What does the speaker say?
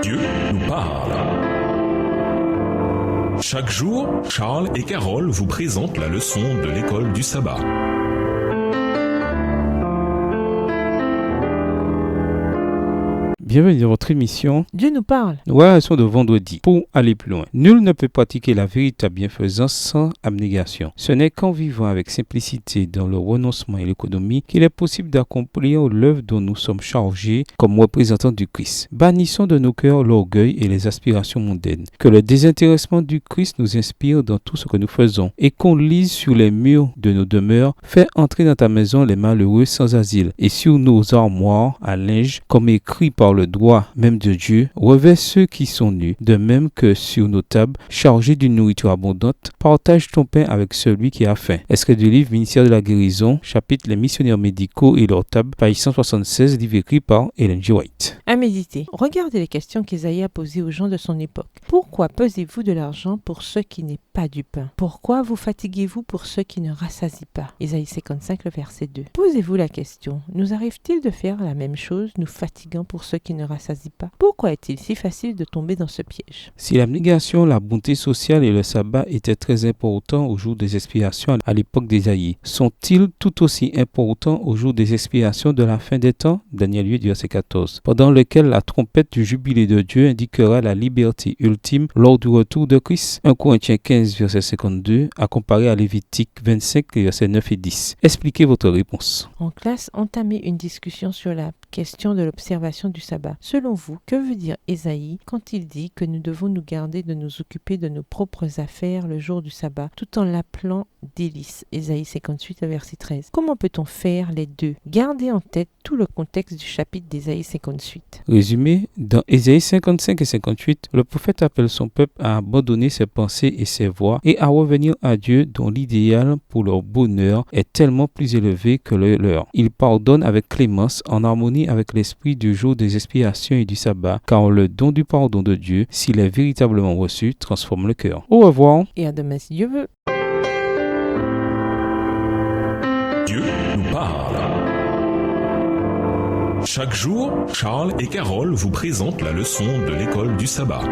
Dieu nous parle. Chaque jour, Charles et Carole vous présentent la leçon de l'école du sabbat. Bienvenue dans votre émission Dieu nous parle. Nouvelle leçon de vendredi. Pour aller plus loin, nul ne peut pratiquer la véritable bienfaisance sans abnégation. Ce n'est qu'en vivant avec simplicité dans le renoncement et l'économie qu'il est possible d'accomplir l'œuvre dont nous sommes chargés comme représentants du Christ. Bannissons de nos cœurs l'orgueil et les aspirations mondaines. Que le désintéressement du Christ nous inspire dans tout ce que nous faisons et qu'on lise sur les murs de nos demeures: fais entrer dans ta maison les malheureux sans asile, et sur nos armoires à linge, comme écrit par le droit même de Dieu, revêt ceux qui sont nus, de même que sur nos tables, chargés d'une nourriture abondante, partage ton pain avec celui qui a faim. Extrait du livre Ministère de la guérison, chapitre Les missionnaires médicaux et leur table, page 176, livre écrit par Ellen G. White. À méditer. Regardez les questions qu'Ésaïe a posées aux gens de son époque. Pourquoi pesez-vous de l'argent pour ce qui n'est pas du pain? Pourquoi vous fatiguez-vous pour ceux qui ne rassasient pas? Ésaïe 55, le verset 2. Posez-vous la question, nous arrive-t-il de faire la même chose, nous fatiguant pour ceux qui ne rassasient pas? Pourquoi est-il si facile de tomber dans ce piège? Si l'abnégation, la bonté sociale et le sabbat étaient très importants au jour des expiations à l'époque d'Ésaïe, sont-ils tout aussi importants au jour des expiations de la fin des temps? Daniel 8, verset 14. Pendant lequel la trompette du jubilé de Dieu indiquera la liberté ultime lors du retour de Christ. 1 Corinthiens 15, verset 52, à comparer à Lévitique 25, versets 9 et 10. Expliquez votre réponse. En classe, entamez une discussion sur la question de l'observation du sabbat. Selon vous, que veut dire Ésaïe quand il dit que nous devons nous garder de nous occuper de nos propres affaires le jour du sabbat, tout en l'appelant délice? Ésaïe 58, verset 13. Comment peut-on faire les deux? Gardez en tête tout le contexte du chapitre d'Ésaïe 58. Résumé, dans Ésaïe 55 et 58, le prophète appelle son peuple à abandonner ses pensées et ses voies et à revenir à Dieu, dont l'idéal pour leur bonheur est tellement plus élevé que le leur. Il pardonne avec clémence en harmonie avec l'esprit du jour des expiations et du sabbat, car le don du pardon de Dieu, s'il est véritablement reçu, transforme le cœur. Au revoir. Et à demain si Dieu veut. Dieu nous parle. Chaque jour, Charles et Carole vous présentent la leçon de l'école du sabbat.